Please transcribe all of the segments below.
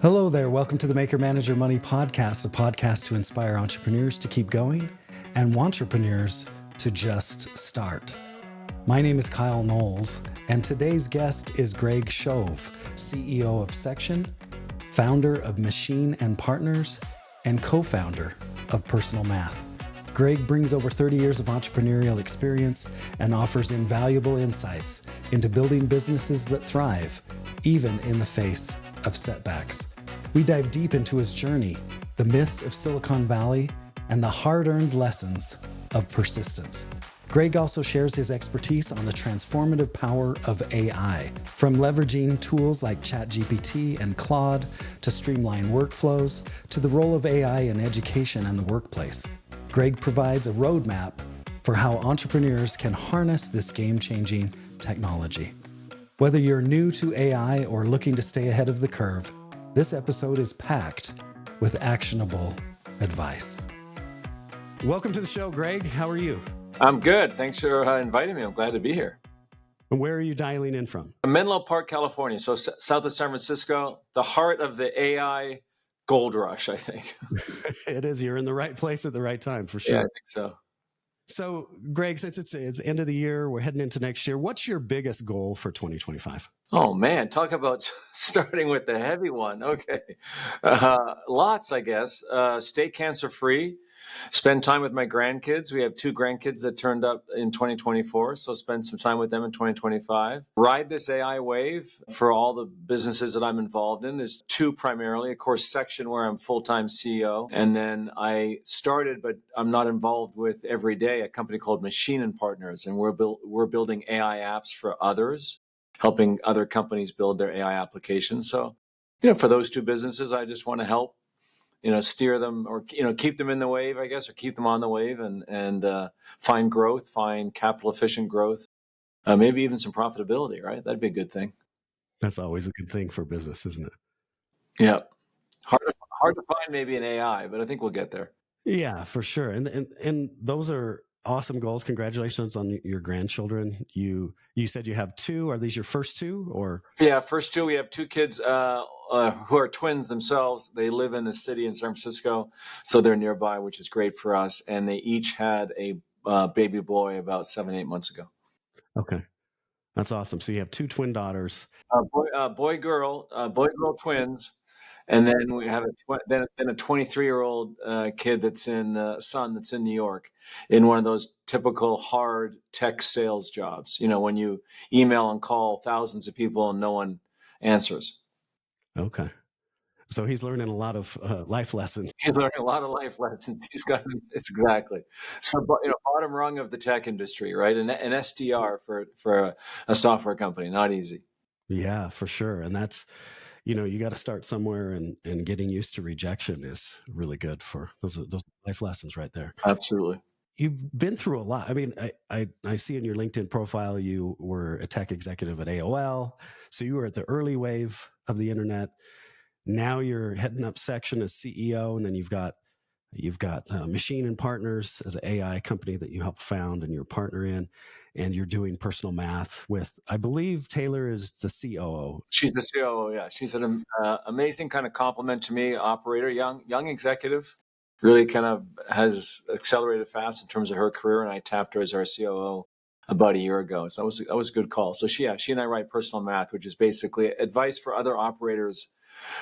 Hello there. Welcome to the Maker Manager Money Podcast, a podcast to inspire entrepreneurs to keep going and entrepreneurs to just start. My name is Kyle Knowles, and today's guest is Greg Shove, CEO of Section, founder of Machine and Partners, and co-founder of Personal Math. Greg brings over 30 years of entrepreneurial experience and offers invaluable insights into building businesses that thrive, even in the face of setbacks. We dive deep into his journey, the myths of Silicon Valley, and the hard-earned lessons of persistence. Greg also shares his expertise on the transformative power of AI, from leveraging tools like ChatGPT and Claude to streamline workflows, to the role of AI in education and the workplace. Greg provides a roadmap for how entrepreneurs can harness this game-changing technology. Whether you're new to AI or looking to stay ahead of the curve, this episode is packed with actionable advice. Welcome to the show, Greg. How are you? I'm good. Thanks for inviting me. I'm glad to be here. And where are you dialing in from? Menlo Park, California, so south of San Francisco, the heart of the AI gold rush, I think. It is. You're in the right place at the right time, for sure. Yeah, I think so. So, Greg, since it's end of the year, we're heading into next year. What's your biggest goal for 2025? Oh, man. Talk about starting with the heavy one. Okay. Lots, I guess. Stay cancer-free. Spend time with my grandkids. We have 2 grandkids that turned up in 2024, so spend some time with them in 2025. Ride this AI wave for all the businesses that I'm involved in. There's 2 primarily. Of course, Section, where I'm full-time CEO. And then I started, but I'm not involved with every day, a company called Machine and Partners. And we're building AI apps for others, helping other companies build their AI applications. So, for those 2 businesses, I just want to help steer them or, keep them in the wave, I guess, or keep them on the wave and find growth, find capital efficient growth, maybe even some profitability, right? That'd be a good thing. That's always a good thing for business, isn't it? Yeah. Hard to find maybe an AI, but I think we'll get there. Yeah, for sure. And those are awesome goals. Congratulations on your grandchildren. You said you have 2. Are these your first 2 or? Yeah, first 2. We have 2 kids who are twins themselves. They live in the city in San Francisco, so they're nearby, which is great for us. And they each had a baby boy about 7-8 months ago. Okay, that's awesome. So you have 2 twin daughters. Boy girl twins. And then we have a 23-year-old kid son that's in New York in one of those typical hard tech sales jobs. When you email and call thousands of people and no one answers. Okay. So he's learning a lot of life lessons. He's learning a lot of life lessons. It's exactly. So, bottom rung of the tech industry, right? An SDR for a software company, not easy. Yeah, for sure. And that's, you got to start somewhere, and getting used to rejection is really good for those life lessons right there. Absolutely. You've been through a lot. I mean, I see in your LinkedIn profile, you were a tech executive at AOL. So you were at the early wave of the internet. Now you're heading up Section as CEO, and then you've got Machine and Partners as an AI company that you helped found and you're a partner in, and you're doing Personal Math with, I believe Taylor is the COO. She's the COO, yeah. She's an amazing kind of compliment to me, operator, young executive, really kind of has accelerated fast in terms of her career, and I tapped her as our COO about a year ago. So that was a good call. So she and I write Personal Math, which is basically advice for other operators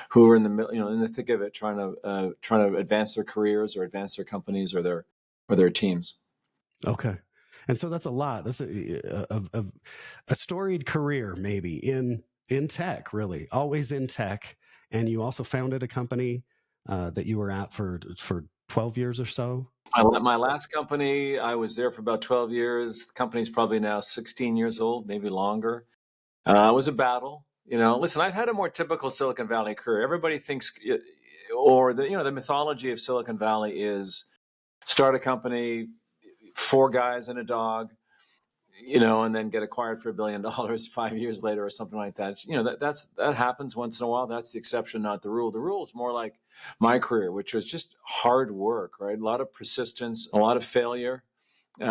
who are in the thick of it, trying to advance their careers or advance their companies or their teams. Okay, and so that's a lot. That's a storied career, maybe in tech, really, always in tech. And you also founded a company that you were at for 12 years or so. My last company, I was there for about 12 years. The company's probably now 16 years old, maybe longer. It was a battle. Listen, I've had a more typical Silicon Valley career. Everybody thinks, or the mythology of Silicon Valley is start a company, 4 guys and a dog, and then get acquired for $1 billion 5 years later or something like that. That happens once in a while. That's the exception, not the rule. The rule is more like my career, which was just hard work, right? A lot of persistence, a lot of failure,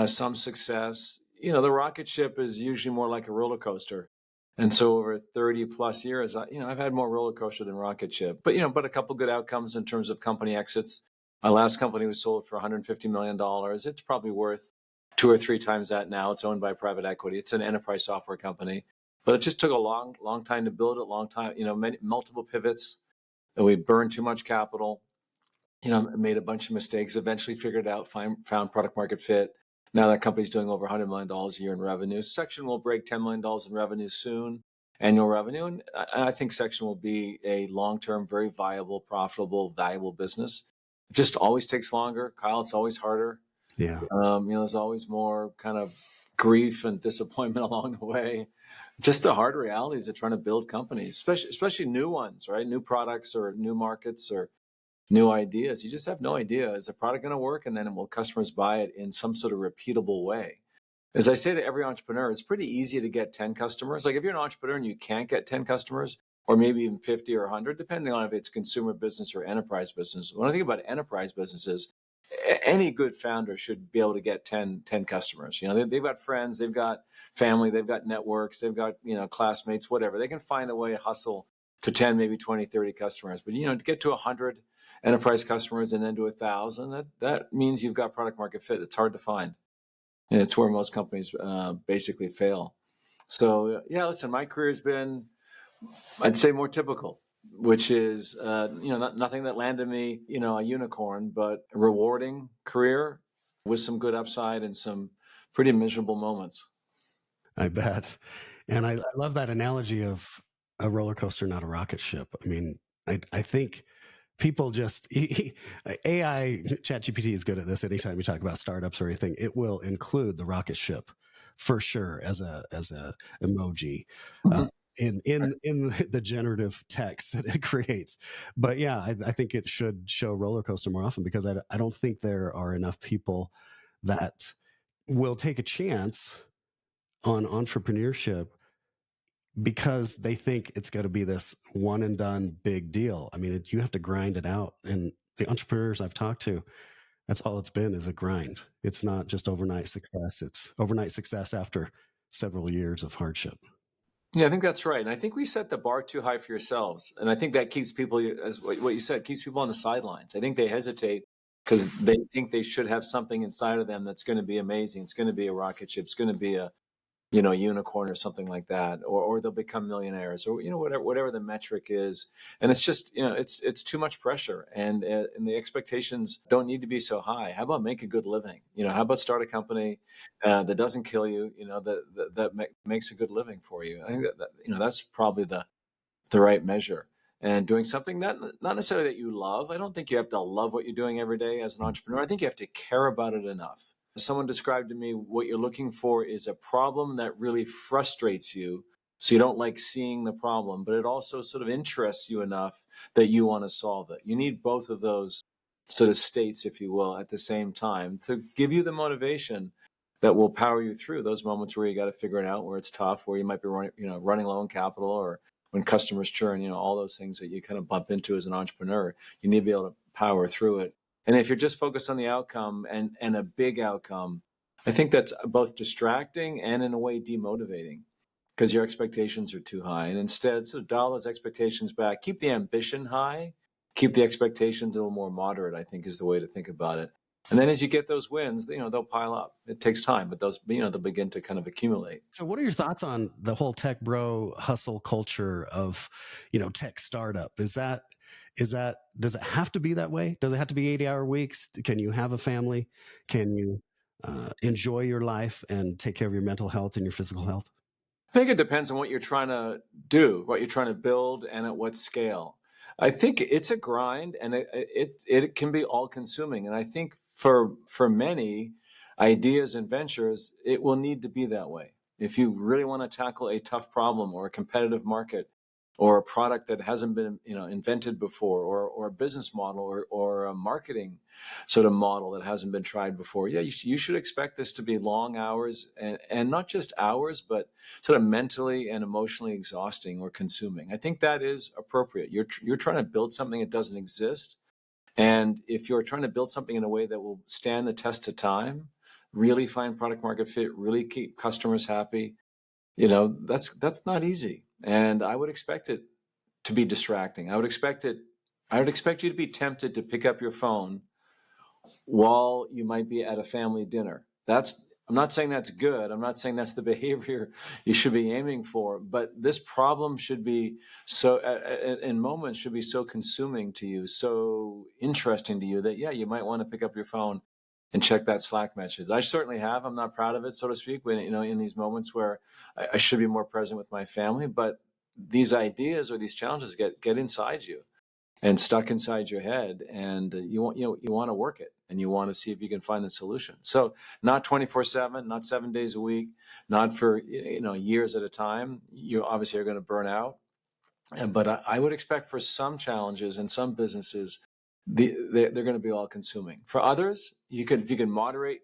some success. The rocket ship is usually more like a roller coaster. And so over 30 plus years, I've had more Rollercoaster than Rocketship, but a couple good outcomes in terms of company exits. My last company was sold for $150 million. It's probably worth 2 or 3 times that now. It's owned by private equity. It's an enterprise software company, but it just took a long time to build it, long time, multiple pivots, and we burned too much capital, made a bunch of mistakes, eventually figured it out, found product market fit. Now that company's doing over $100 million a year in revenue. Section will break $10 million in revenue soon, annual revenue. And I think Section will be a long-term, very viable, profitable, valuable business. It just always takes longer. Kyle, it's always harder. Yeah. There's always more kind of grief and disappointment along the way. Just the hard realities of trying to build companies, especially new ones, right? New products or new markets or new ideas. You just have no idea, is the product going to work? And then will customers buy it in some sort of repeatable way? As I say to every entrepreneur, it's pretty easy to get 10 customers. Like if you're an entrepreneur and you can't get 10 customers, or maybe even 50 or 100, depending on if it's consumer business or enterprise business. When I think about enterprise businesses, any good founder should be able to get 10 customers. They've got friends, they've got family, they've got networks, they've got, classmates, whatever. They can find a way to hustle to 10, maybe 20, 30 customers. But, to get to 100 enterprise customers and then to 1,000, that means you've got product market fit. It's hard to find. And it's where most companies basically fail. So, listen, my career has been, I'd say, more typical, which is, nothing that landed me, a unicorn, but a rewarding career with some good upside and some pretty miserable moments. I bet. And I love that analogy of a roller coaster, not a rocket ship. I mean, I think people just AI ChatGPT is good at this. Anytime you talk about startups or anything, it will include the rocket ship for sure as a emoji. Mhm. In the generative text that it creates. But yeah, I think it should show roller coaster more often, because I don't think there are enough people that will take a chance on entrepreneurship because they think it's going to be this one and done big deal. I mean, you have to grind it out. And the entrepreneurs I've talked to, that's all it's been, is a grind. It's not just overnight success. It's overnight success after several years of hardship. Yeah, I think that's right. And I think we set the bar too high for yourselves. And I think that keeps people, as what you said, keeps people on the sidelines. I think they hesitate because they think they should have something inside of them that's going to be amazing. It's going to be a rocket ship. It's going to be a unicorn or something like that, or they'll become millionaires, or whatever the metric is. And it's just it's too much pressure, and the expectations don't need to be so high. How about make a good living? How about start a company that doesn't kill you? That makes a good living for you. I think that's probably the right measure. And doing something that not necessarily that you love. I don't think you have to love what you're doing every day as an entrepreneur. I think you have to care about it enough. Someone described to me, what you're looking for is a problem that really frustrates you. So you don't like seeing the problem, but it also sort of interests you enough that you want to solve it. You need both of those sort of states, if you will, at the same time to give you the motivation that will power you through those moments where you got to figure it out, where it's tough, where you might be running low on capital, or when customers churn, all those things that you kind of bump into as an entrepreneur. You need to be able to power through it. And if you're just focused on the outcome and a big outcome, I think that's both distracting and in a way demotivating, because your expectations are too high. And instead, sort of dial those expectations back, keep the ambition high, keep the expectations a little more moderate, I think is the way to think about it. And then as you get those wins, they'll pile up. It takes time, but those, they'll begin to kind of accumulate. So what are your thoughts on the whole tech bro hustle culture of, tech startup? Does it have to be that way? Does it have to be 80-hour weeks? Can you have a family? Can you enjoy your life and take care of your mental health and your physical health? I think it depends on what you're trying to do, what you're trying to build, and at what scale. I think it's a grind, and it can be all consuming. And I think for many ideas and ventures, it will need to be that way. If you really want to tackle a tough problem or a competitive market, or a product that hasn't been invented before, or a business model, or a marketing sort of model that hasn't been tried before, you should expect this to be long hours, and not just hours, but sort of mentally and emotionally exhausting or consuming. I think that is appropriate. You're trying to build something that doesn't exist, and if you're trying to build something in a way that will stand the test of time, really find product market fit, really keep customers happy, That's not easy. And I would expect it to be distracting. I would expect you to be tempted to pick up your phone while you might be at a family dinner. I'm not saying that's good. I'm not saying that's the behavior you should be aiming for, but this problem should be in moments should be so consuming to you, so interesting to you that, yeah, you might want to pick up your phone and check that Slack message. I certainly have. I'm not proud of it, so to speak, when, in these moments where I should be more present with my family, but these ideas or these challenges get inside you and stuck inside your head, and you want to work it, and you want to see if you can find the solution. So not 24/7, not 7 days a week, not for years at a time. You obviously are going to burn out, but I would expect for some challenges and some businesses, they're going to be all consuming. For others, if you can moderate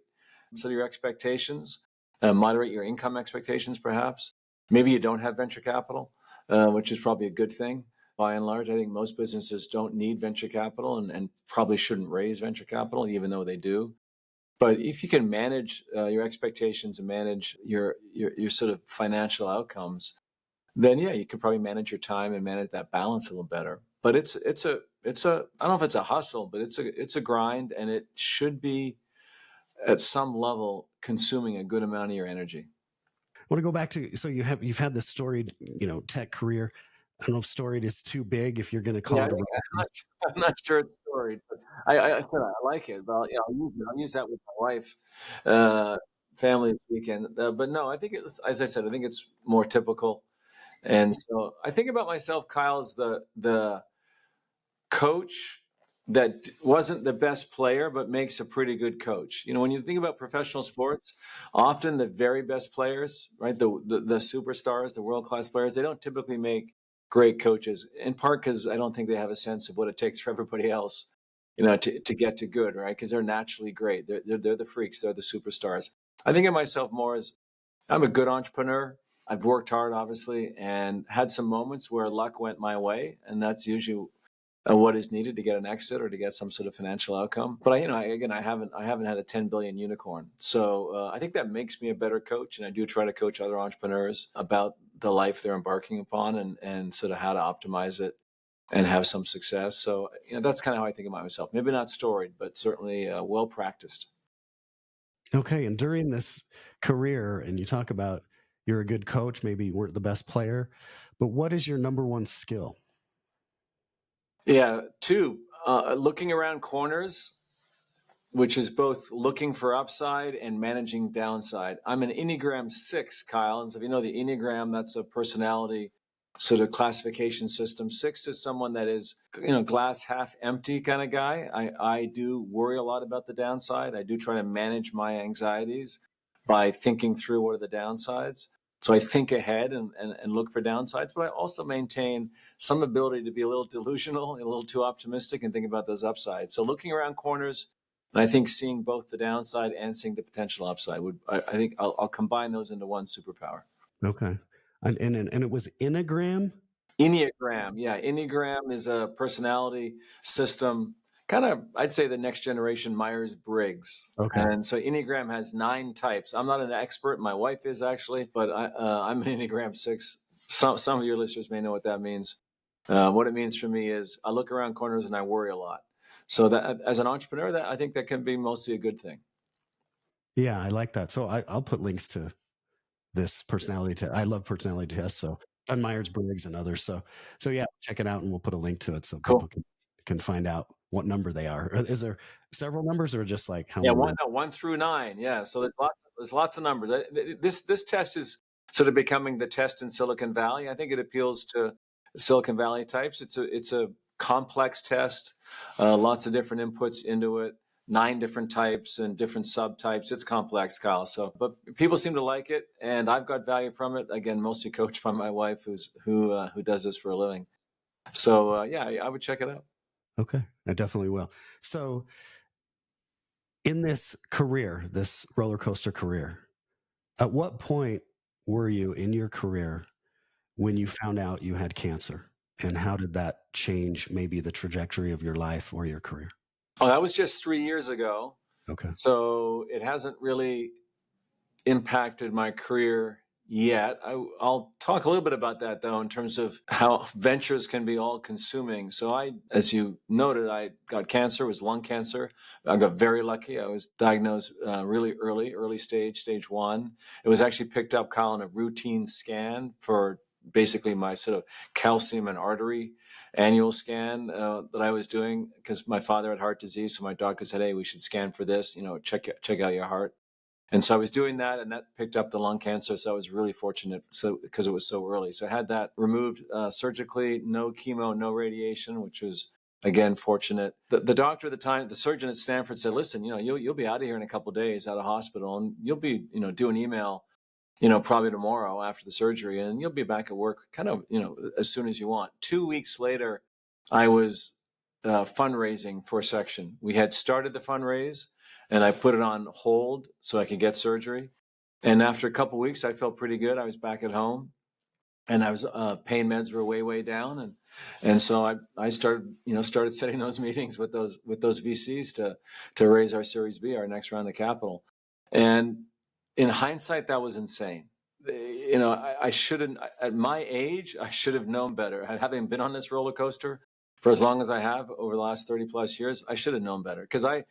some of your expectations, moderate your income expectations, perhaps. Maybe you don't have venture capital, which is probably a good thing. By and large, I think most businesses don't need venture capital and probably shouldn't raise venture capital, even though they do. But if you can manage your expectations and manage your sort of financial outcomes, then yeah, you could probably manage your time and manage that balance a little better. But it's a I don't know if it's a hustle, but it's a grind, and it should be at some level consuming a good amount of your energy. I want to go back to, so you've had this storied, tech career. I don't know if storied is too big, if you're going to call Yeah, it a. I'm not sure it's storied, but I said I like it. But I'll use that with my wife, family this weekend. But no, I think it's, as I said, I think it's more typical. And so I think about myself, Kyle, as the coach that wasn't the best player, but makes a pretty good coach. When you think about professional sports, often the very best players, right, the superstars, the world-class players, they don't typically make great coaches, in part because I don't think they have a sense of what it takes for everybody else, to get to good, right? Because they're naturally great. They're the freaks. They're the superstars. I think of myself more as, I'm a good entrepreneur. I've worked hard, obviously, and had some moments where luck went my way, and that's usually what is needed to get an exit or to get some sort of financial outcome. But I haven't had a 10 billion unicorn. So I think that makes me a better coach. And I do try to coach other entrepreneurs about the life they're embarking upon and sort of how to optimize it and have some success. So, that's kind of how I think about myself. Maybe not storied, but certainly well practiced. Okay. And during this career, and you talk about you're a good coach, maybe you weren't the best player, but what is your number one skill? Yeah. Two, looking around corners, which is both looking for upside and managing downside. I'm an Enneagram 6, Kyle. And so if you know the Enneagram, that's a personality sort of classification system. 6 is someone that is, glass half empty kind of guy. I do worry a lot about the downside. I do try to manage my anxieties by thinking through what are the downsides. So I think ahead and look for downsides, but I also maintain some ability to be a little delusional, a little too optimistic, and think about those upsides. So looking around corners, and I think seeing both the downside and seeing the potential upside I think I'll combine those into one superpower. Okay. And it was Enneagram? Enneagram. Yeah. Enneagram is a personality system, kind of, I'd say the next generation Myers-Briggs. Okay. And so Enneagram has 9 types. I'm not an expert. My wife is actually, but I'm an Enneagram 6. Some of your listeners may know what that means. What it means for me is I look around corners and I worry a lot. So that as an entrepreneur, I think that can be mostly a good thing. Yeah, I like that. So I'll put links to this personality test. I love personality tests. So on Myers-Briggs and others. So yeah, check it out and we'll put a link to it so Cool. people can find out what number they are. Is there several numbers or just like how Yeah, many? 1 through 9. Yeah, so there's lots of numbers. This test is sort of becoming the test in Silicon Valley. I think it appeals to Silicon Valley types. It's a complex test, lots of different inputs into it, 9 different types and different subtypes. It's complex, Kyle. So, but people seem to like it, and I've got value from it. Again, mostly coached by my wife, who does this for a living. So yeah, I would check it out. Okay, I definitely will. So in this career, this roller coaster career, at what point were you in your career when you found out you had cancer? And how did that change maybe the trajectory of your life or your career? Oh, that was just 3 years ago. Okay. So it hasn't really impacted my career yet. I'll talk a little bit about that, though, in terms of how ventures can be all consuming. So as you noted, I got cancer, it was lung cancer. I got very lucky. I was diagnosed really early stage 1. It was actually picked up, Kyle, in a routine scan for basically my sort of calcium and artery annual scan that I was doing, because my father had heart disease. So my doctor said, hey, we should scan for this, check out your heart. And so I was doing that, and that picked up the lung cancer. So I was really fortunate because it was so early. So I had that removed surgically, no chemo, no radiation, which was, again, fortunate. The doctor at the time, the surgeon at Stanford, said, listen, you'll be out of here in a couple of days out of hospital, and you'll be, due an email, probably tomorrow after the surgery, and you'll be back at work kind of, as soon as you want. 2 weeks later, I was fundraising for a section. We had started the fundraise, and I put it on hold so I could get surgery. And after a couple of weeks, I felt pretty good. I was back at home, and I was pain meds were way down, and so I started setting those meetings with those VCs to raise our Series B, our next round of capital. And in hindsight, that was insane. I shouldn't, at my age, I should have known better. Having been on this roller coaster for as long as I have over the last 30 plus years, I should have known better, because I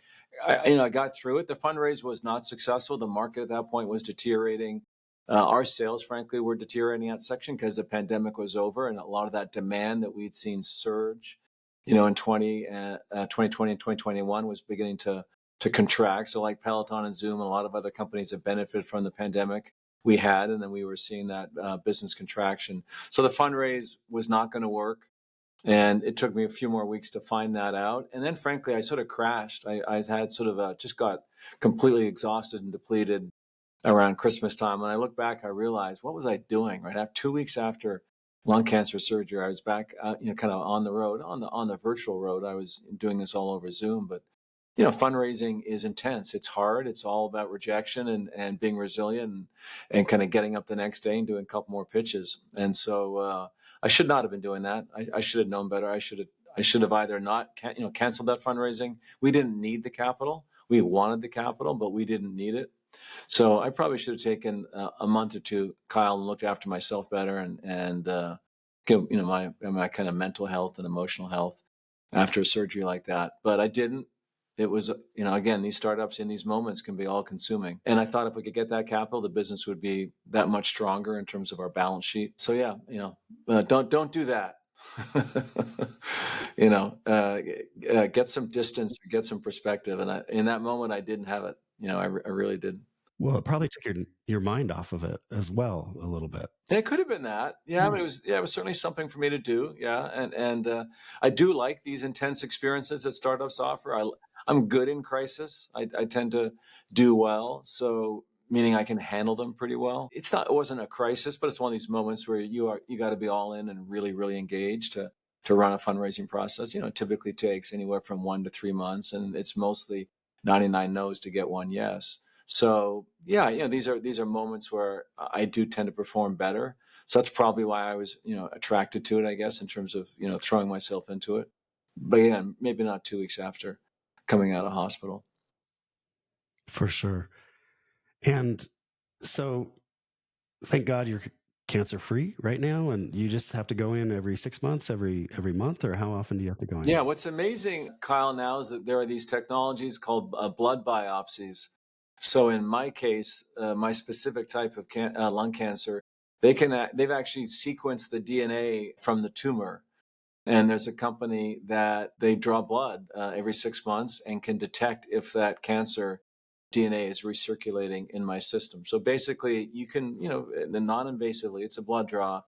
got through it. The fundraise was not successful. The market at that point was deteriorating. Our sales, frankly, were deteriorating at section because the pandemic was over, and a lot of that demand that we'd seen surge, in 2020 and 2021 was beginning to contract. So like Peloton and Zoom and a lot of other companies that benefited from the pandemic, we had, and then we were seeing that business contraction. So the fundraise was not going to work. And it took me a few more weeks to find that out. And then, frankly, I sort of crashed. I had sort of just got completely exhausted and depleted around Christmas time. When I look back, I realized, what was I doing? Right after 2 weeks after lung cancer surgery, I was back, kind of on the road, on the virtual road. I was doing this all over Zoom, but fundraising is intense. It's hard. It's all about rejection and being resilient and kind of getting up the next day and doing a couple more pitches. And so I should not have been doing that. I should have known better. I should have either not canceled that fundraising. We didn't need the capital. We wanted the capital, but we didn't need it. So I probably should have taken a month or two, Kyle, and looked after myself better and my kind of mental health and emotional health after a surgery like that. But I didn't. It was, again, these startups in these moments can be all consuming. And I thought if we could get that capital, the business would be that much stronger in terms of our balance sheet. So yeah, don't do that. Get some distance, get some perspective. And in that moment, I didn't have it. I really didn't. Well, it probably took your mind off of it as well a little bit. It could have been that, yeah. But it was certainly something for me to do, yeah. And I do like these intense experiences that startups offer. I'm good in crisis. I tend to do well, so meaning I can handle them pretty well. It wasn't a crisis, but it's one of these moments where you got to be all in and really engaged to run a fundraising process. It typically takes anywhere from 1 to 3 months, and it's mostly 99 no's to get one yes. So yeah, these are moments where I do tend to perform better. So that's probably why I was, attracted to it, I guess, in terms of, throwing myself into it. But yeah, maybe not 2 weeks after coming out of hospital. For sure. And so thank God you're cancer free right now, and you just have to go in every 6 months, every month, or how often do you have to go in? Yeah, what's amazing, Kyle, now is that there are these technologies called blood biopsies. So in my case, my specific type of lung cancer, they've actually sequenced the DNA from the tumor. And there's a company that they draw blood every 6 months and can detect if that cancer DNA is recirculating in my system. So basically, you can, non-invasively, it's a blood draw,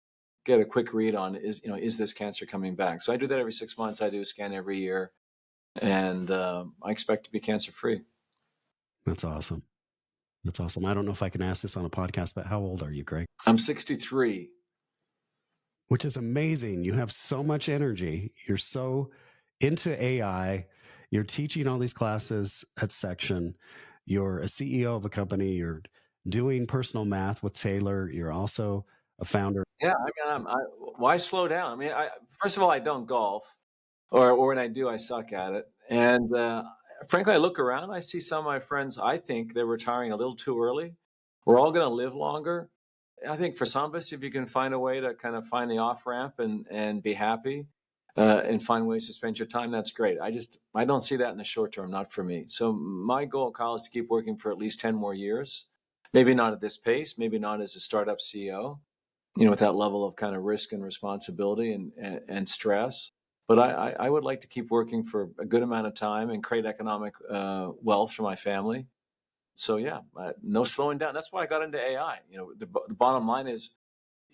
get a quick read on is this cancer coming back? So I do that every 6 months. I do a scan every year, and I expect to be cancer free. That's awesome. That's awesome. I don't know if I can ask this on a podcast, but how old are you, Greg? I'm 63. Which is amazing. You have so much energy. You're so into AI. You're teaching all these classes at Section. You're a CEO of a company. You're doing personal math with Taylor. You're also a founder. Yeah, why slow down? I mean, first of all, I don't golf, or when I do, I suck at it. And frankly, I look around, I see some of my friends, I think they're retiring a little too early. We're all going to live longer. I think for some of us, if you can find a way to kind of find the off ramp and be happy, and find ways to spend your time, that's great. I don't see that in the short term, not for me. So my goal, Kyle, is to keep working for at least 10 more years. Maybe not at this pace, maybe not as a startup CEO, with that level of kind of risk and responsibility and stress. But I would like to keep working for a good amount of time and create economic wealth for my family. So yeah, no slowing down. That's why I got into AI. The bottom line is,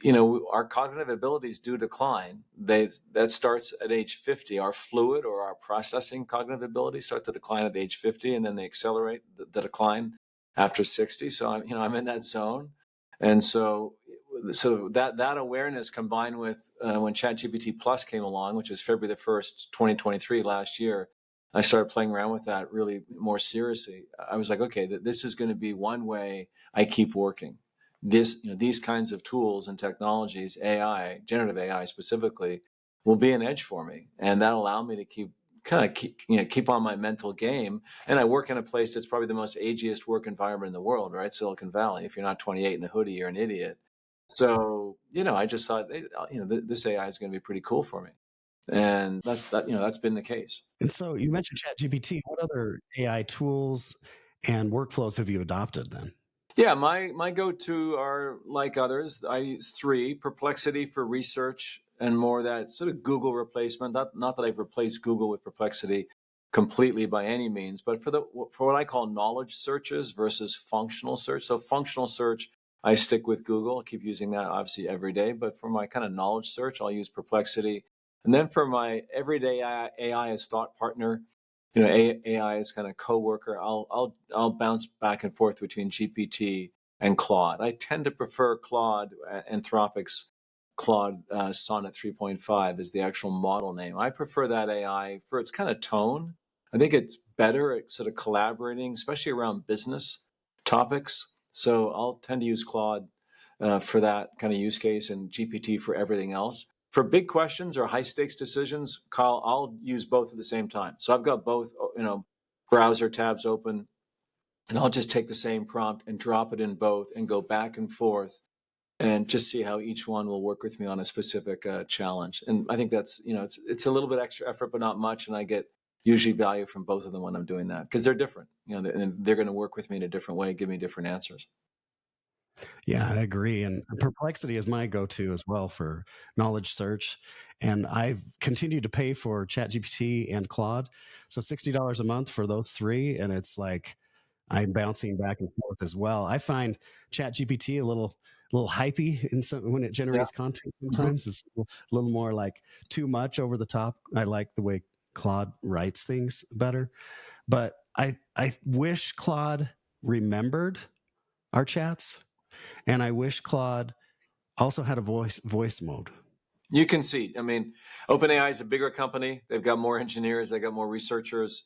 our cognitive abilities do decline. That starts at age 50. Our fluid or our processing cognitive abilities start to decline at age 50, and then they accelerate the decline after 60. So I'm in that zone, and so that awareness combined with when ChatGPT Plus came along, which was February the 1st, 2023, last year, I started playing around with that really more seriously. I was like, okay, this is going to be one way I keep working. These kinds of tools and technologies, AI, generative AI specifically, will be an edge for me, and that'll allow me to keep on my mental game. And I work in a place that's probably the most ageist work environment in the world, right? Silicon Valley. If you're not 28 in a hoodie, you're an idiot. So I just thought, this AI is going to be pretty cool for me, and that's been the case. And so you mentioned ChatGPT. What other AI tools and workflows have you adopted then? Yeah, my go-to are like others. I use three: Perplexity for research and more that sort of Google replacement. Not that I've replaced Google with Perplexity completely by any means, but for what I call knowledge searches versus functional search. So functional search, I stick with Google. I keep using that obviously every day. But for my kind of knowledge search, I'll use Perplexity. And then for my everyday AI as thought partner, AI is kind of coworker. I'll bounce back and forth between GPT and Claude. I tend to prefer Claude, Anthropic's Claude Sonnet 3.5 is the actual model name. I prefer that AI for its kind of tone. I think it's better at sort of collaborating, especially around business topics. So I'll tend to use Claude for that kind of use case, and GPT for everything else. For big questions or high stakes decisions, Kyle, I'll use both at the same time. So I've got both, browser tabs open, and I'll just take the same prompt and drop it in both and go back and forth and just see how each one will work with me on a specific challenge. And I think that's, it's a little bit extra effort, but not much. And I get usually value from both of them when I'm doing that because they're different, and they're going to work with me in a different way, give me different answers. Yeah, I agree. And Perplexity is my go-to as well for knowledge search. And I've continued to pay for ChatGPT and Claude. So $60 a month for those three. And it's like I'm bouncing back and forth as well. I find ChatGPT a little hypey in when it Yeah. generates content Mhm. sometimes. It's a little more like too much over the top. I like the way Claude writes things better. But I wish Claude remembered our chats. And I wish Claude also had a voice mode. You can see. I mean, OpenAI is a bigger company. They've got more engineers. They've got more researchers.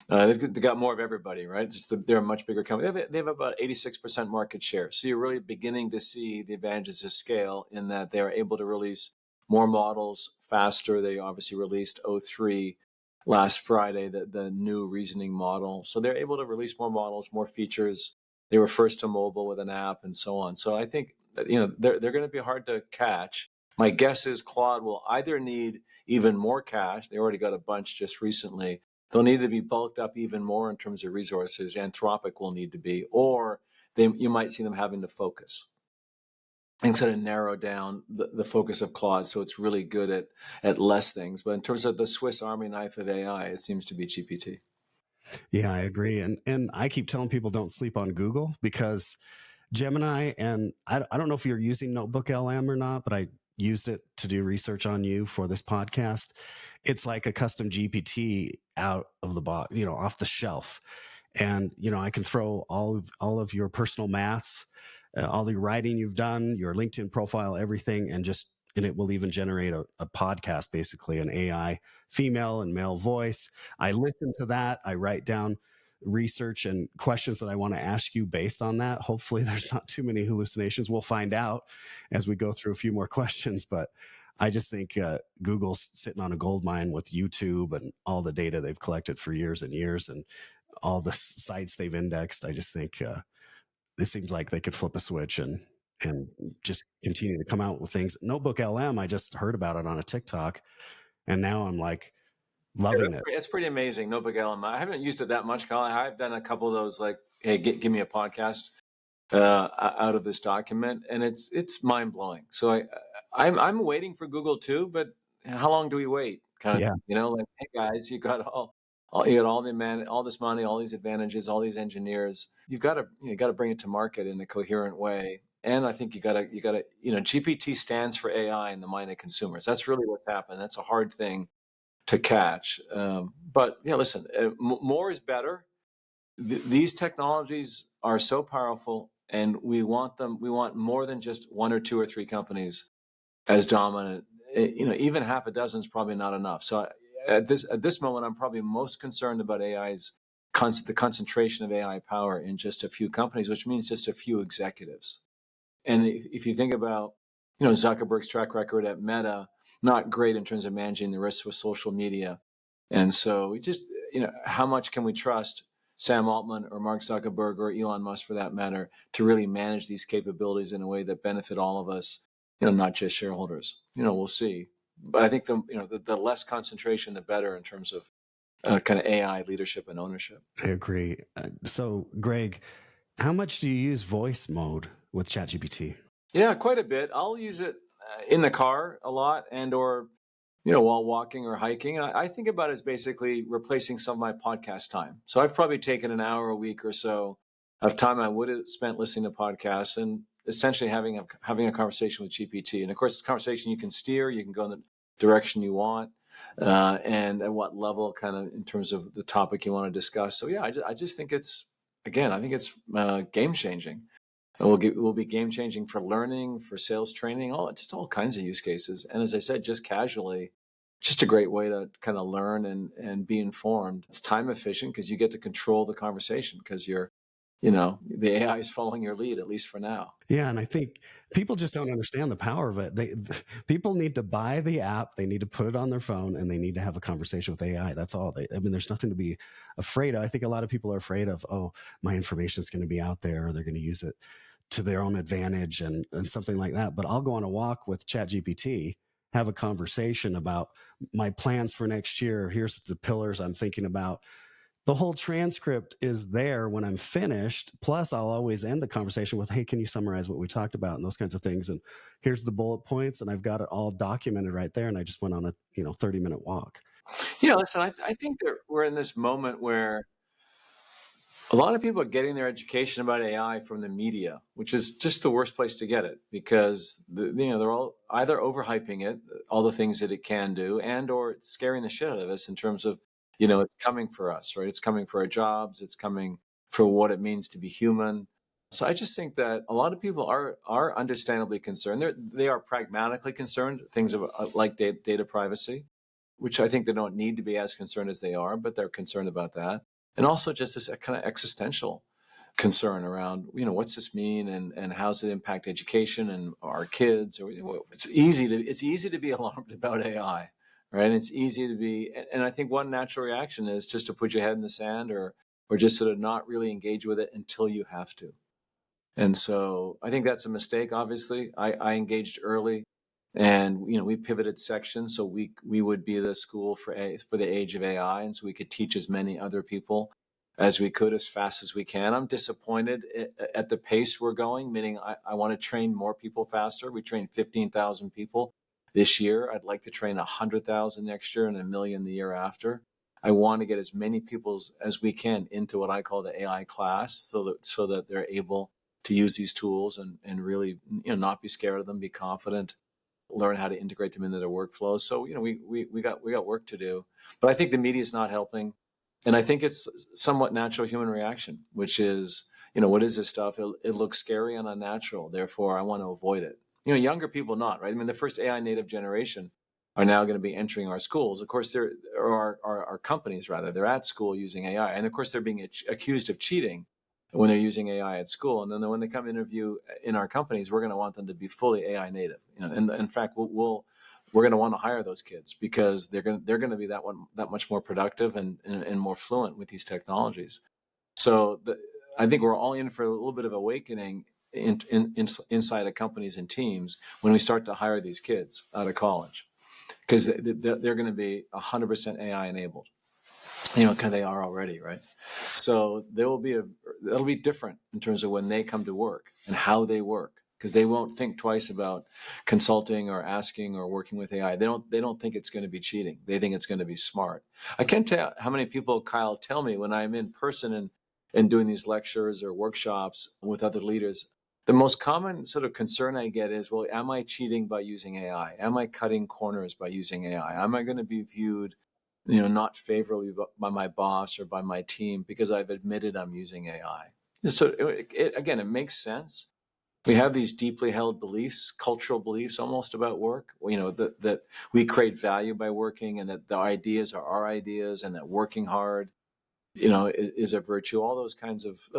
They've got more of everybody, right? They're a much bigger company. They have about 86% market share. So you're really beginning to see the advantages of scale in that they are able to release more models faster. They obviously released O3 last Friday, the new reasoning model. So they're able to release more models, more features. They were first to mobile with an app and so on. So I think that, they're going to be hard to catch. My guess is Claude will either need even more cash. They already got a bunch just recently. They'll need to be bulked up even more in terms of resources. Anthropic will need to be, or you might see them having to focus and sort of narrow down the focus of Claude. So it's really good at less things. But in terms of the Swiss Army knife of AI, it seems to be GPT. Yeah, I agree. And I keep telling people don't sleep on Google because Gemini, and I don't know if you're using Notebook LM or not, but I used it to do research on you for this podcast. It's like a custom GPT out of the box, off the shelf. And, I can throw all of your personal maths, all the writing you've done, your LinkedIn profile, everything, and it will even generate a podcast, basically an AI female and male voice. I listen to that. I write down research and questions that I want to ask you based on that. Hopefully there's not too many hallucinations. We'll find out as we go through a few more questions, but I just think Google's sitting on a gold mine with YouTube and all the data they've collected for years and years and all the sites they've indexed. I just think it seems like they could flip a switch and and just continue to come out with things. Notebook LM, I just heard about it on a TikTok, and now I'm like loving it. It's pretty amazing. Notebook LM. I haven't used it that much, Kyle. I've done a couple of those, like, hey, give me a podcast out of this document, and it's mind blowing. So I'm waiting for Google too, but how long do we wait? Kind of, Yeah. like, hey guys, you got all this money, all these advantages, all these engineers. You got to bring it to market in a coherent way. And I think you got to GPT stands for AI in the mind of consumers. That's really what's happened. That's a hard thing to catch. But yeah, listen, more is better. These technologies are so powerful, and we want them. We want more than just one or two or three companies as dominant. Even half a dozen is probably not enough. So at this moment, I'm probably most concerned about the concentration of AI power in just a few companies, which means just a few executives. And if you think about, Zuckerberg's track record at Meta, not great in terms of managing the risks with social media. And so we just, how much can we trust Sam Altman or Mark Zuckerberg or Elon Musk, for that matter, to really manage these capabilities in a way that benefit all of us, not just shareholders? We'll see. But I think the less concentration, the better in terms of kind of AI leadership and ownership. I agree. So, Greg, how much do you use voice mode with ChatGPT? Yeah, quite a bit. I'll use it in the car a lot, and or while walking or hiking. And I think about it as basically replacing some of my podcast time. So I've probably taken an hour a week or so of time I would have spent listening to podcasts and essentially having a conversation with GPT. And of course, it's a conversation you can steer. You can go in the direction you want, and at what level, kind of in terms of the topic you want to discuss. So yeah, I just think I think it's game changing. It will be game changing for learning, for sales training, all kinds of use cases. And as I said, just casually, just a great way to kind of learn and be informed. It's time efficient because you get to control the conversation because the AI is following your lead, at least for now. Yeah, and I think people just don't understand the power of it. People need to buy the app, they need to put it on their phone, and they need to have a conversation with AI. That's all. There's nothing to be afraid of. I think a lot of people are afraid of, oh, my information is going to be out there, or they're going to use it to their own advantage and something like that. But I'll go on a walk with ChatGPT, have a conversation about my plans for next year. Here's the pillars I'm thinking about. The whole transcript is there when I'm finished. Plus, I'll always end the conversation with, hey, can you summarize what we talked about, and those kinds of things. And here's the bullet points, and I've got it all documented right there. And I just went on a 30-minute walk. Yeah, listen, I think that we're in this moment where a lot of people are getting their education about AI from the media, which is just the worst place to get it because they're all either overhyping it, all the things that it can do, and or it's scaring the shit out of us in terms of it's coming for us, right? It's coming for our jobs. It's coming for what it means to be human. So I just think that a lot of people are understandably concerned. They are pragmatically concerned, things like data privacy, which I think they don't need to be as concerned as they are, but they're concerned about that. And also just this kind of existential concern around, what's this mean and how does it impact education and our kids? Or it's easy to be alarmed about AI, right? And it's easy to be, and I think one natural reaction is just to put your head in the sand or just sort of not really engage with it until you have to. And so I think that's a mistake. Obviously, I engaged early, and we pivoted sections so we would be the school for the age of AI, and so we could teach as many other people as we could as fast as we can. I'm disappointed at the pace we're going, meaning I want to train more people faster. We trained 15,000 people this year. I'd like to train 100,000 next year and 1 million the year after. I want to get as many people as we can into what I call the AI class, so that they're able to use these tools and really not be scared of them, be confident, learn how to integrate them into their workflows. So we got work to do, but I think the media is not helping, and I think it's somewhat natural human reaction, which is what is this stuff? It looks scary and unnatural, therefore I want to avoid it. Younger people not, right? I mean, the first AI native generation are now going to be entering our schools. Of course, our companies rather. They're at school using AI, and of course they're being accused of cheating when they're using AI at school. And then when they come interview in our companies, we're going to want them to be fully AI native. And in fact, we're going to want to hire those kids because they're going to be that much more productive and more fluent with these technologies. So I think we're all in for a little bit of awakening inside of companies and teams when we start to hire these kids out of college, because they're going to be 100% AI enabled. Because they are already, right? So it'll be different in terms of when they come to work and how they work, because they won't think twice about consulting or asking or working with AI. They don't think it's going to be cheating. They think it's going to be smart. I can't tell how many people, Kyle, tell me when I'm in person and doing these lectures or workshops with other leaders, the most common sort of concern I get is, well, am I cheating by using AI? Am I cutting corners by using AI? Am I going to be viewed not favorably by my boss or by my team because I've admitted I'm using AI? So again, it makes sense. We have these deeply held beliefs, cultural beliefs almost about work, that we create value by working, and that the ideas are our ideas, and that working hard, is a virtue. All those kinds of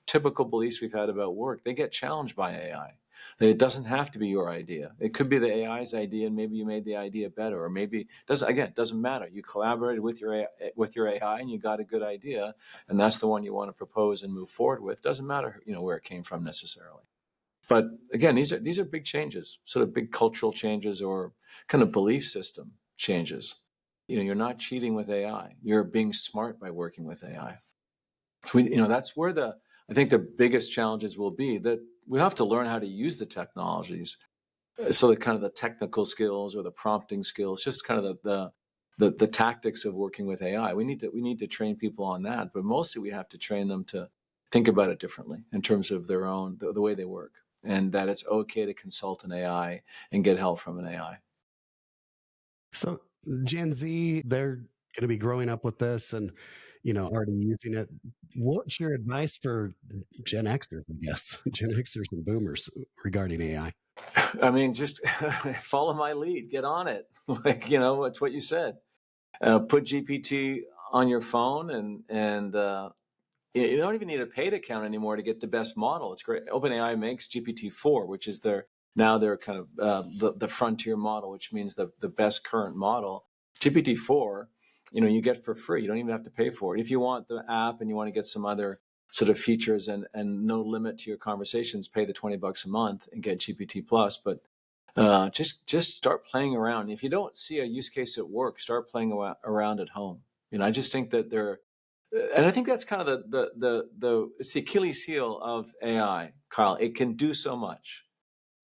typical beliefs we've had about work, they get challenged by AI. That it doesn't have to be your idea. It could be the AI's idea, and maybe you made the idea better, or maybe it doesn't matter. You collaborated with your AI, and you got a good idea, and that's the one you want to propose and move forward with. Doesn't matter, where it came from necessarily. But again, these are big changes, sort of big cultural changes or kind of belief system changes. You're not cheating with AI. You're being smart by working with AI. So that's where I think the biggest challenges will be, that we have to learn how to use the technologies. So the kind of the technical skills or the prompting skills, just kind of the tactics of working with AI. We need to train people on that, but mostly we have to train them to think about it differently in terms of their own, the way they work, and that it's okay to consult an AI and get help from an AI. So Gen Z, they're going to be growing up with this and, already using it. What's your advice for Gen Xers, I guess, Gen Xers and boomers regarding AI? I mean, just follow my lead, get on it. It's what you said. Put GPT on your phone, and you don't even need a paid account anymore to get the best model. It's great. OpenAI makes GPT-4, which is their kind of the frontier model, which means the best current model. GPT-4, you get for free. You don't even have to pay for it. If you want the app and you want to get some other sort of features and no limit to your conversations, pay the $20 a month and get GPT Plus. But just start playing around. If you don't see a use case at work, start playing around at home. I just think that and I think that's kind of it's the Achilles heel of AI, Kyle. It can do so much.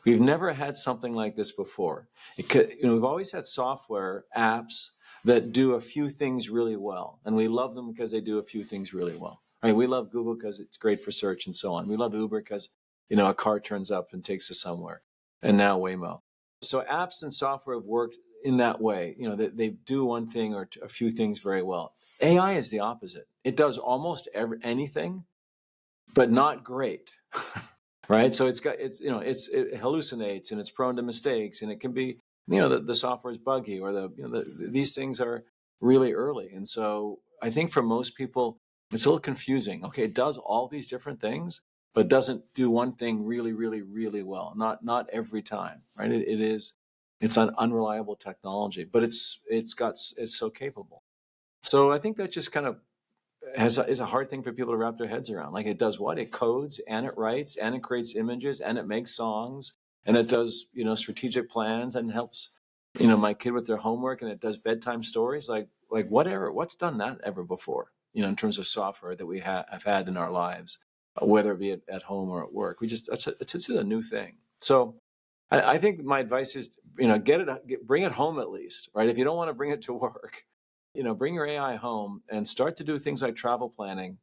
We've never had something like this before. We've always had software apps that do a few things really well, and we love them because they do a few things really well. Right? We love Google because it's great for search and so on. We love Uber because a car turns up and takes us somewhere, and now Waymo. So apps and software have worked in that way. They do one thing or a few things very well. AI is the opposite. It does almost anything, but not great. Right? So it hallucinates, and it's prone to mistakes, and it can be, the software is buggy, or these things are really early. And so I think for most people, it's a little confusing. Okay, it does all these different things, but doesn't do one thing really, really, really well. Not every time, right? It's an unreliable technology, but it's so capable. So I think that just kind of is a hard thing for people to wrap their heads around. Like, it does what? It codes, and it writes, and it creates images, and it makes songs, and it does, strategic plans, and helps, my kid with their homework, and it does bedtime stories. Like whatever, what's done that ever before, in terms of software that we have had in our lives, whether it be at home or at work. It's just a new thing. So I think my advice is, bring it home at least, right? If you don't want to bring it to work, bring your AI home and start to do things like travel planning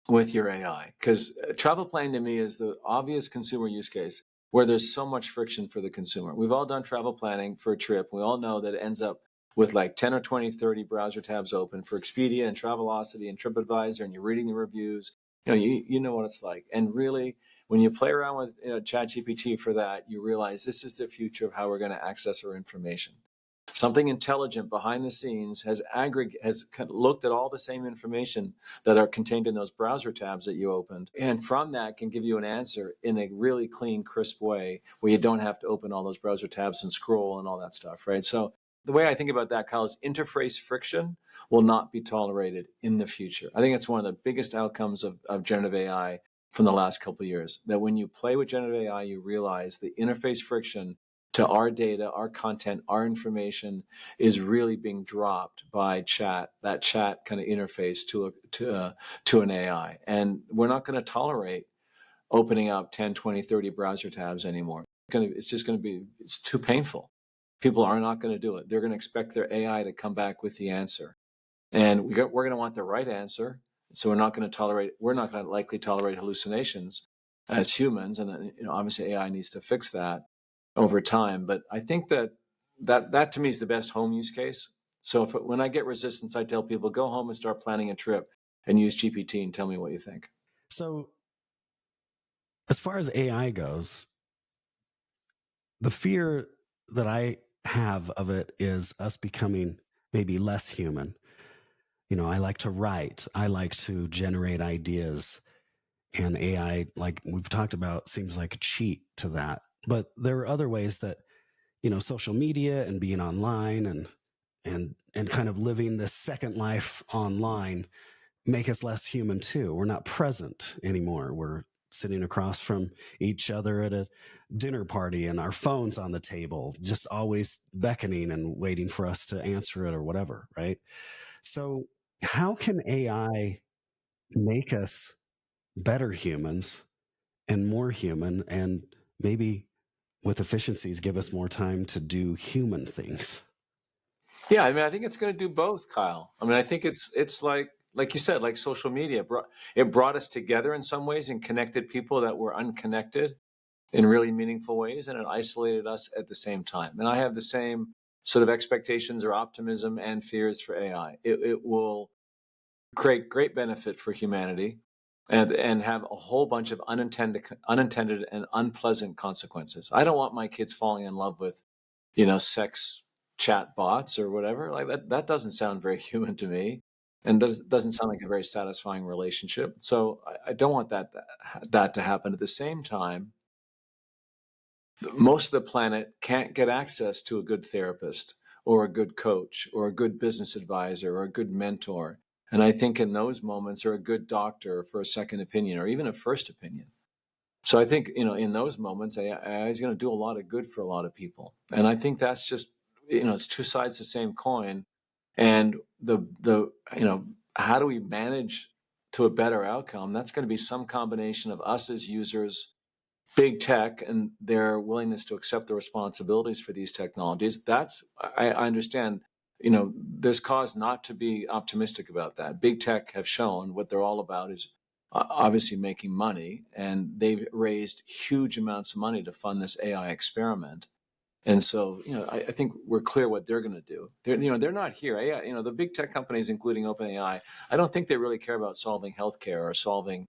with your AI. Because travel planning to me is the obvious consumer use case where there's so much friction for the consumer. We've all done travel planning for a trip. We all know that it ends up with like 10 or 20, 30 browser tabs open for Expedia and Travelocity and TripAdvisor, and you're reading the reviews. You know what it's like. And really, when you play around with ChatGPT for that, you realize this is the future of how we're going to access our information. Something intelligent behind the scenes has looked at all the same information that are contained in those browser tabs that you opened, and from that can give you an answer in a really clean, crisp way where you don't have to open all those browser tabs and scroll and all that stuff, right? So the way I think about that, Kyle, is interface friction will not be tolerated in the future. I think it's one of the biggest outcomes of generative AI, from the last couple of years. That when you play with generative AI, you realize the interface friction to our data, our content, our information is really being dropped by that chat kind of interface to an AI. And we're not going to tolerate opening up 10, 20, 30 browser tabs anymore. It's too painful. People are not going to do it. They're going to expect their AI to come back with the answer. And we're going to want the right answer. So we're not going to likely tolerate hallucinations as humans. And obviously AI needs to fix that over time. But I think that to me is the best home use case. So when I get resistance, I tell people, go home and start planning a trip and use GPT and tell me what you think. So as far as AI goes, the fear that I have of it is us becoming maybe less human. I like to write, I like to generate ideas, and AI, like we've talked about, seems like a cheat to that. But there are other ways that, social media and being online and kind of living this second life online make us less human too. We're not present anymore. We're sitting across from each other at a dinner party and our phone's on the table, just always beckoning and waiting for us to answer it or whatever, right? So how can AI make us better humans and more human, and maybe with efficiencies give us more time to do human things? Yeah, I mean, I think it's going to do both, Kyle. I mean, I think it's like you said, like social media it brought us together in some ways and connected people that were unconnected in really meaningful ways, and it isolated us at the same time. And I have the same sort of expectations or optimism and fears for AI. It will create great benefit for humanity and have a whole bunch of unintended and unpleasant consequences. I don't want my kids falling in love with, sex chat bots or whatever. Like that doesn't sound very human to me, and doesn't sound like a very satisfying relationship. So I don't want that to happen. At the same time, most of the planet can't get access to a good therapist or a good coach or a good business advisor or a good mentor. And I think in those moments, or a good doctor for a second opinion or even a first opinion. So I think, in those moments, AI is going to do a lot of good for a lot of people. And I think that's just, it's two sides of the same coin. And how do we manage to a better outcome? That's going to be some combination of us as users, big tech, and their willingness to accept the responsibilities for these technologies. I understand, there's cause not to be optimistic about that. Big tech have shown what they're all about is obviously making money, and they've raised huge amounts of money to fund this AI experiment. And so, I think we're clear what they're going to do. They're not here. AI, the big tech companies, including OpenAI, I don't think they really care about solving healthcare or solving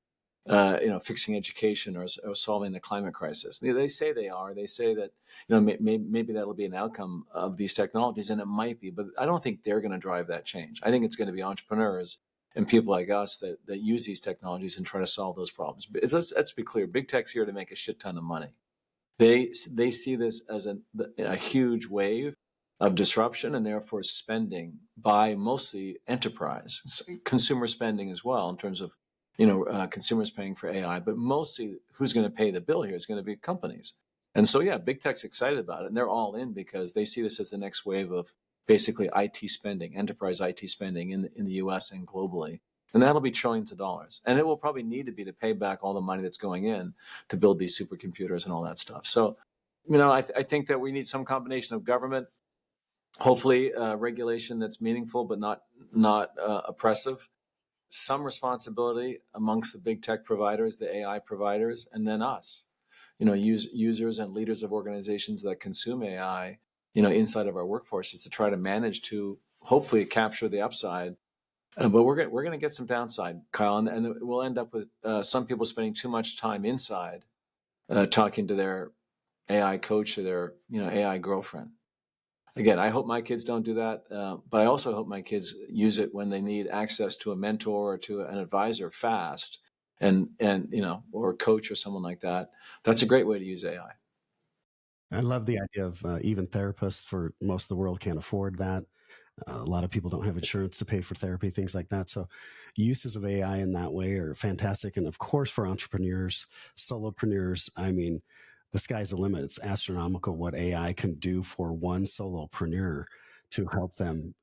fixing education or solving the climate crisis. They say they are. They say that, maybe that'll be an outcome of these technologies, and it might be, but I don't think they're going to drive that change. I think it's going to be entrepreneurs and people like us that use these technologies and try to solve those problems. But let's be clear. Big tech's here to make a shit ton of money. They see this as a huge wave of disruption and therefore spending by mostly enterprise, consumer spending as well in terms of consumers paying for AI, but mostly who's going to pay the bill here is going to be companies. And so, yeah, big tech's excited about it, and they're all in because they see this as the next wave of basically IT spending, enterprise IT spending in the US and globally. And that'll be trillions of dollars. And it will probably need to be to pay back all the money that's going in to build these supercomputers and all that stuff. So, I think that we need some combination of government, hopefully regulation that's meaningful but not oppressive, some responsibility amongst the big tech providers, the AI providers, and then us, users and leaders of organizations that consume AI, inside of our workforces to try to manage to hopefully capture the upside. But we're going to get some downside, Kyle, and we'll end up with some people spending too much time inside talking to their AI coach or their AI girlfriend. Again, I hope my kids don't do that, but I also hope my kids use it when they need access to a mentor or to an advisor fast, and or a coach or someone like that. That's a great way to use AI. I love the idea of even therapists for most of the world can't afford that. A lot of people don't have insurance to pay for therapy, things like that. So uses of AI in that way are fantastic. And of course, for entrepreneurs, solopreneurs, I mean, the sky's the limit. It's astronomical what AI can do for one solopreneur to help them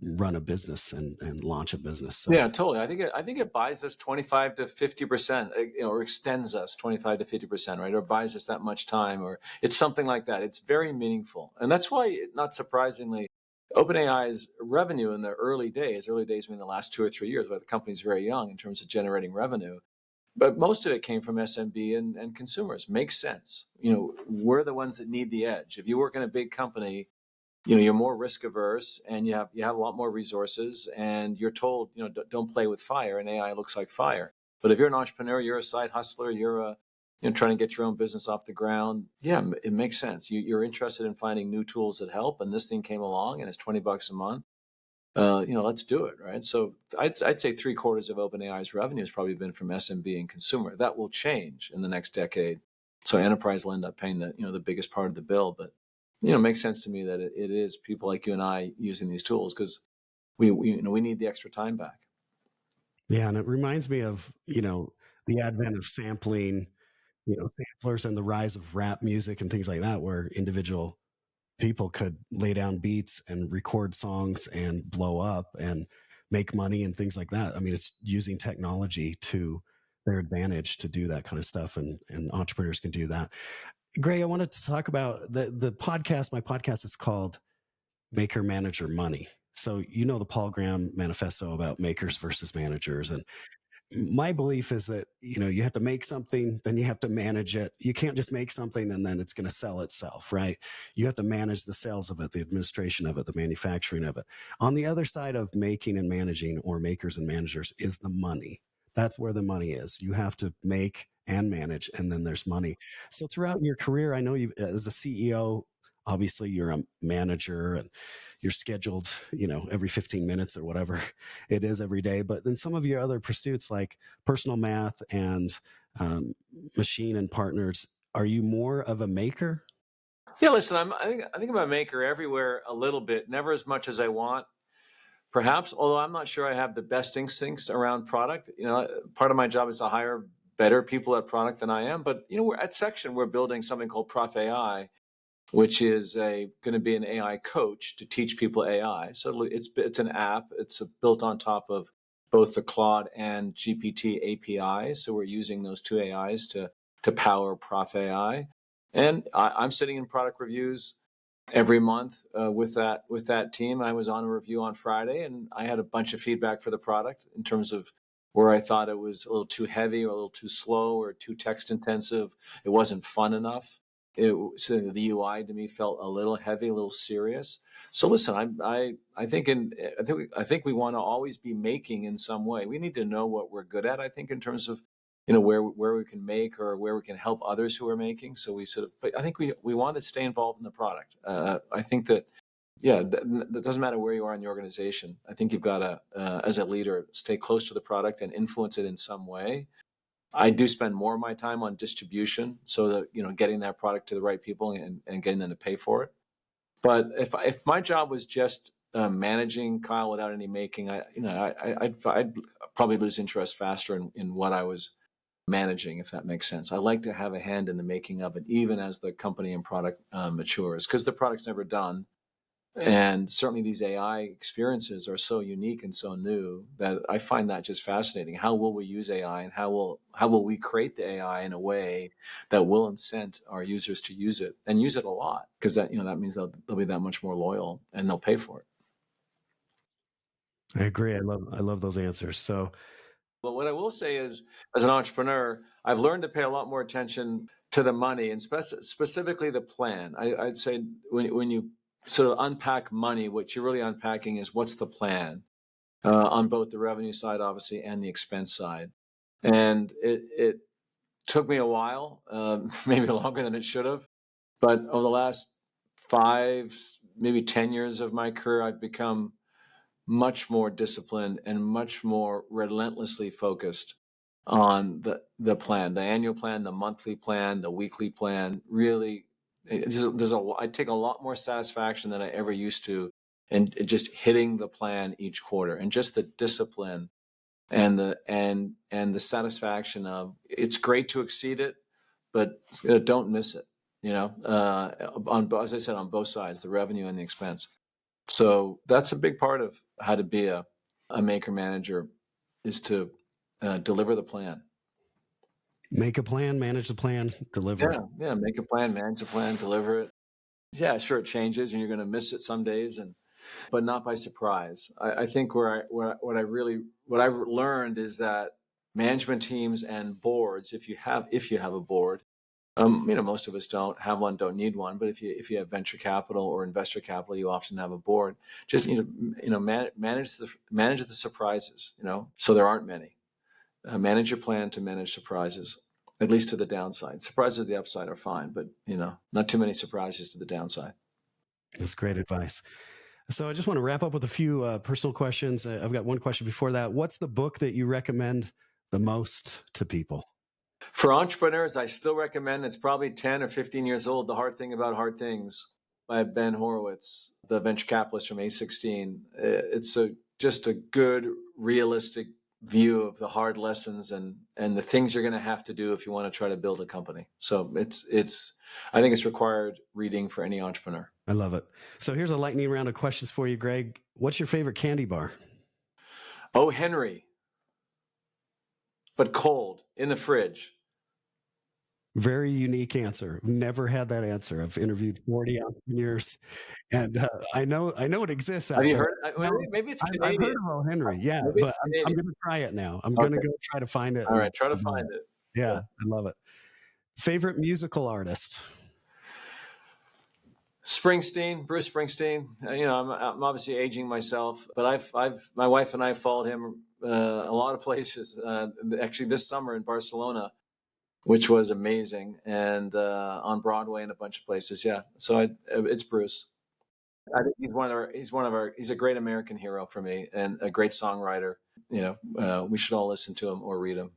run a business and launch a business. So Yeah, totally. I think it buys us 25 to 50%, or extends us 25 to 50%, right? Or buys us that much time, or it's something like that. It's very meaningful. And that's why, not surprisingly, OpenAI's revenue in the early days mean the last 2 or 3 years, where the company's very young in terms of generating revenue. But most of it came from SMB and consumers. Makes sense. We're the ones that need the edge. If you work in a big company, you're more risk averse, and you have a lot more resources, and you're told, don't play with fire, and AI looks like fire. But if you're an entrepreneur, you're a side hustler, you're trying to get your own business off the ground, yeah, it makes sense. You're interested in finding new tools that help, and this thing came along and it's $20 a month. Let's do it, right? So I'd say 3/4 of OpenAI's revenue has probably been from SMB and consumer. That will change in the next decade. So enterprise will end up paying the biggest part of the bill. But it makes sense to me that it is people like you and I using these tools, because we need the extra time back. yeah, and it reminds me of, the advent of sampling, samplers and the rise of rap music and things like that, where individual people could lay down beats and record songs and blow up and make money and things like that. I mean, it's using technology to their advantage to do that kind of stuff, and entrepreneurs can do that. Gray, I wanted to talk about the podcast. My podcast is called Maker Manager Money. So the Paul Graham manifesto about makers versus managers. And my belief is that you have to make something, then you have to manage it. You can't just make something and then it's going to sell itself, right? You have to manage the sales of it, the administration of it, the manufacturing of it. On the other side of making and managing, or makers and managers, is the money. That's where the money is. You have to make and manage, and then there's money. So throughout your career, I know you, as a CEO, obviously you're a manager and you're scheduled, every 15 minutes or whatever it is every day. But then some of your other pursuits, like personal math and machine and partners, are you more of a maker? Yeah, listen, I think I'm a maker everywhere a little bit, never as much as I want, perhaps. Although I'm not sure I have the best instincts around product. Part of my job is to hire better people at product than I am. But we're at Section, we're building something called Prof AI, which is going to be an AI coach to teach people AI. So it's an app. It's built on top of both the Claude and GPT APIs. So we're using those two AIs to power Prof AI. And I'm sitting in product reviews every month with that team. I was on a review on Friday, and I had a bunch of feedback for the product in terms of where I thought it was a little too heavy, or a little too slow, or too text intensive. It wasn't fun enough. So the UI to me felt a little heavy, a little serious. So listen, I think we want to always be making in some way. We need to know what we're good at, I think, in terms of where we can make, or where we can help others who are making. So but I think we want to stay involved in the product. I think that, yeah, that doesn't matter where you are in the organization. I think you've got to, as a leader, stay close to the product and influence it in some way. I do spend more of my time on distribution, so that getting that product to the right people, and getting them to pay for it. But if my job was just managing, Kyle, without any making, I'd probably lose interest faster in what I was managing, if that makes sense. I like to have a hand in the making of it, even as the company and product matures, because the product's never done. And certainly these AI experiences are so unique and so new that I find that just fascinating. How will we use AI, and how will we create the AI in a way that will incent our users to use it, and use it a lot? Because that means they'll be that much more loyal, and they'll pay for it. I agree. I love those answers. So But what I will say is, as an entrepreneur, I've learned to pay a lot more attention to the money, and specifically the plan. I'd say when you sort of unpack money, what you're really unpacking is what's the plan on both the revenue side, obviously, and the expense side. And it took me a while, maybe longer than it should have. But over the last 5, maybe 10 years of my career, I've become much more disciplined and much more relentlessly focused on the plan, the annual plan, the monthly plan, the weekly plan. Really, I take a lot more satisfaction than I ever used to and just hitting the plan each quarter, and just the discipline and the satisfaction of, it's great to exceed it, but don't miss it. As I said, on both sides, the revenue and the expense. So that's a big part of how to be a maker manager, is to deliver the plan. Make a plan, manage the plan, deliver it. Yeah, make a plan, manage the plan, deliver it. Yeah, sure, it changes, and you're going to miss it some days, but not by surprise. I think what I've learned is that management teams and boards, if you have a board, most of us don't have one, don't need one, but if you have venture capital or investor capital, you often have a board. Just manage the surprises. So there aren't many. Manage your plan to manage surprises, at least to the downside. Surprises to the upside are fine, but not too many surprises to the downside. That's great advice. So I just want to wrap up with a few personal questions. I've got one question before that. What's the book that you recommend the most to people? For entrepreneurs, I still recommend, it's probably 10 or 15 years old, The Hard Thing About Hard Things by Ben Horowitz, the venture capitalist from A16. It's just a good, realistic view of the hard lessons and the things you're going to have to do if you want to try to build a company. So I think it's required reading for any entrepreneur. I love it. So here's a lightning round of questions for you, Greg. What's your favorite candy bar? Oh, Henry, but cold in the fridge. Very unique answer. Never had that answer. I've interviewed 40 entrepreneurs, and I know it exists. Have you heard? Maybe it's Canadian. I've heard of O. Henry, yeah, but I'm going to try it now. I'm going to go try to find it. All right, try to find it. Yeah, I love it. Favorite musical artist? Bruce Springsteen. I'm obviously aging myself, but my wife and I followed him a lot of places. Actually, this summer in Barcelona, which was amazing, and on Broadway and a bunch of places. Yeah, so it's Bruce. I think he's a great American hero for me, and a great songwriter. We should all listen to him or read him.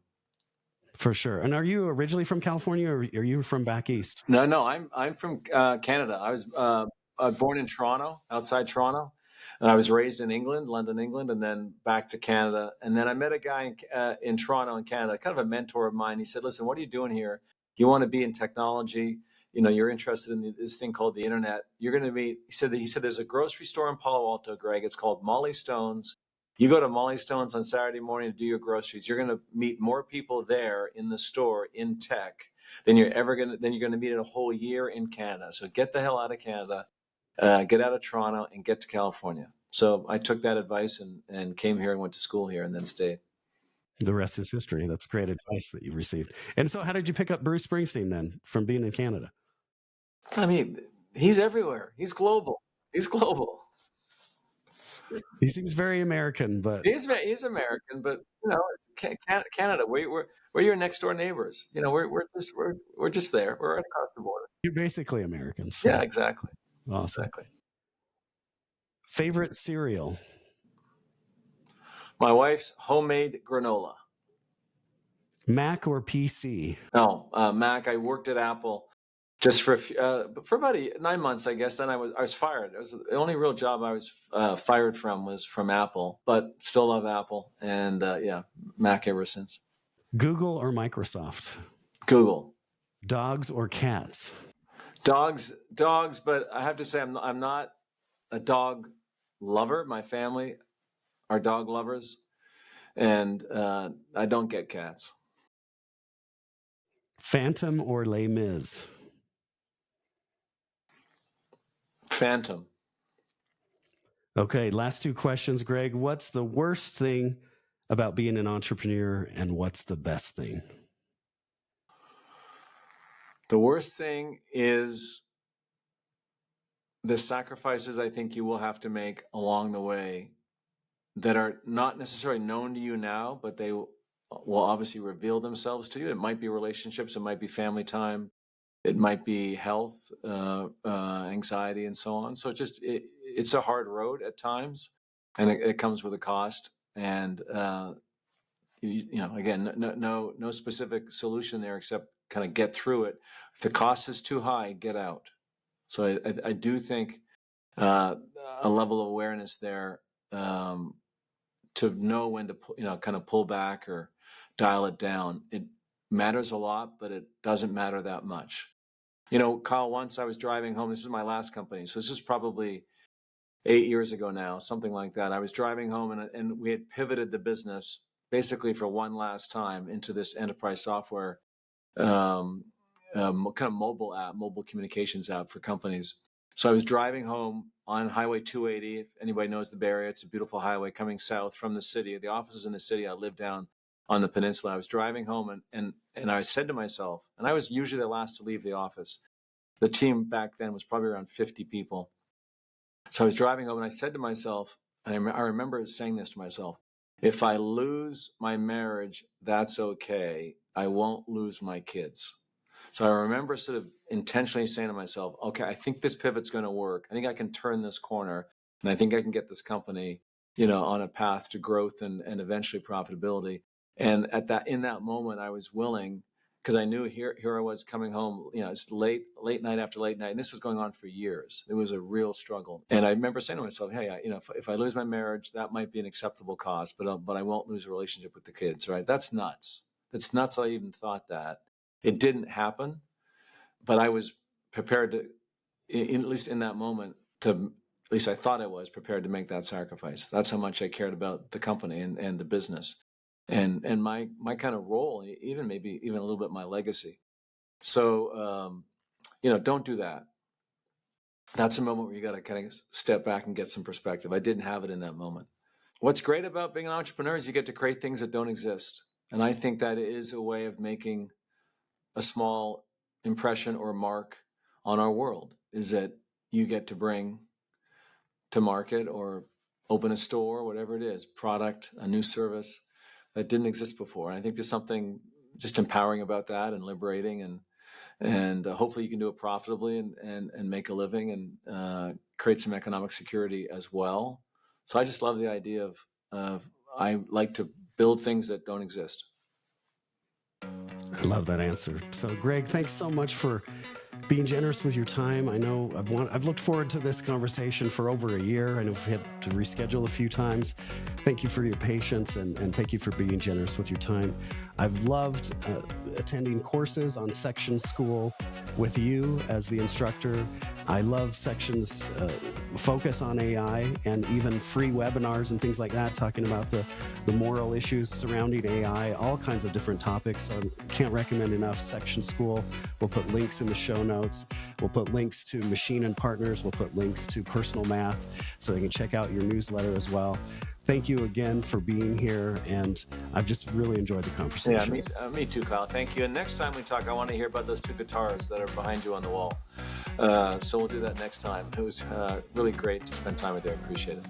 For sure. And are you originally from California, or are you from back east? No, I'm from Canada. I was born in Toronto, outside Toronto, and I was raised in London, England, and then back to Canada. And then I met a guy in Toronto, in Canada, kind of a mentor of mine. He said, "Listen, what are you doing here? You want to be in technology? You're interested in this thing called the internet. You're going to meet." He said there's a grocery store in Palo Alto, Greg. It's called Molly Stone's. You go to Molly Stone's on Saturday morning to do your groceries. You're going to meet more people there in the store in tech than you're going to meet in a whole year in Canada. So get the hell out of Canada, get out of Toronto, and get to California. So I took that advice and came here and went to school here and then stayed. The rest is history. That's great advice that you received. And so how did you pick up Bruce Springsteen then, from being in Canada? I mean, he's everywhere. He's global. He seems very American, but he's American. But Canada, we're your next door neighbors. We're just there. We're right across the border. You're basically Americans. So. Yeah, exactly. Awesome. Exactly. Favorite cereal? My wife's homemade granola. Mac or PC? No, Mac. I worked at Apple just for about 9 months, I guess. Then I was fired. It was the only real job I was fired from was from Apple, but still love Apple, and Mac ever since. Google or Microsoft? Google. Dogs or cats? Dogs. But I have to say, I'm not a dog lover. My family are dog lovers, and I don't get cats. Phantom or Les Mis? Phantom. Okay, last two questions, Greg. What's the worst thing about being an entrepreneur, and what's the best thing? The worst thing is the sacrifices I think you will have to make along the way that are not necessarily known to you now, but they will obviously reveal themselves to you. It might be relationships, it might be family time, it might be health, anxiety, and so on. So it's a hard road at times, and it comes with a cost. And again, no specific solution there except kind of get through it. If the cost is too high, get out. So I do think a level of awareness there to know when to kind of pull back or dial it down. It matters a lot, but it doesn't matter that much. Kyle, once I was driving home. This is my last company, so this is probably 8 years ago now, something like that. I was driving home and we had pivoted the business basically for one last time into this enterprise software kind of mobile communications app for companies. So I was driving home on Highway 280. If anybody knows the Bay Area, it's a beautiful highway coming south from the city. The office is in the city. I live down on the peninsula. I was driving home and I said to myself, and I was usually the last to leave the office. The team back then was probably around 50 people. So I was driving home and I said to myself, and I remember saying this to myself, if I lose my marriage, that's okay. I won't lose my kids. So I remember sort of intentionally saying to myself, okay, I think this pivot's going to work. I think I can turn this corner and I think I can get this company, on a path to growth and eventually profitability. And in that moment, I was willing, because I knew here I was coming home, it's late night after late night. And this was going on for years. It was a real struggle. And I remember saying to myself, hey, if I lose my marriage, that might be an acceptable cost, but I won't lose a relationship with the kids, right? That's nuts. That's nuts. I even thought that. It didn't happen, but I was prepared to, at least in that moment, at least I thought I was prepared to make that sacrifice. That's how much I cared about the company and the business. And my kind of role, maybe even a little bit my legacy. So, don't do that. That's a moment where you got to kind of step back and get some perspective. I didn't have it in that moment. What's great about being an entrepreneur is you get to create things that don't exist. And I think that is a way of making a small impression or mark on our world, is that you get to bring to market or open a store, whatever it is, product, a new service that didn't exist before. And I think there's something just empowering about that and liberating, and hopefully you can do it profitably and make a living and create some economic security as well. So I just love the idea of I like to build things that don't exist. I love that answer. So, Greg, thanks so much for being generous with your time. I know I've looked forward to this conversation for over a year. I know we've had to reschedule a few times. Thank you for your patience and thank you for being generous with your time. I've loved attending courses on Section School with you as the instructor. I love Section's focus on AI and even free webinars and things like that, talking about the moral issues surrounding AI, all kinds of different topics. So I can't recommend enough Section School. We'll put links in the show notes. We'll put links to Machine and Partners. We'll put links to Personal Math so you can check out your newsletter as well. Thank you again for being here, and I've just really enjoyed the conversation. Yeah, me too, Kyle. Thank you. And next time we talk, I want to hear about those two guitars that are behind you on the wall. So we'll do that next time. It was really great to spend time with you. I appreciate it.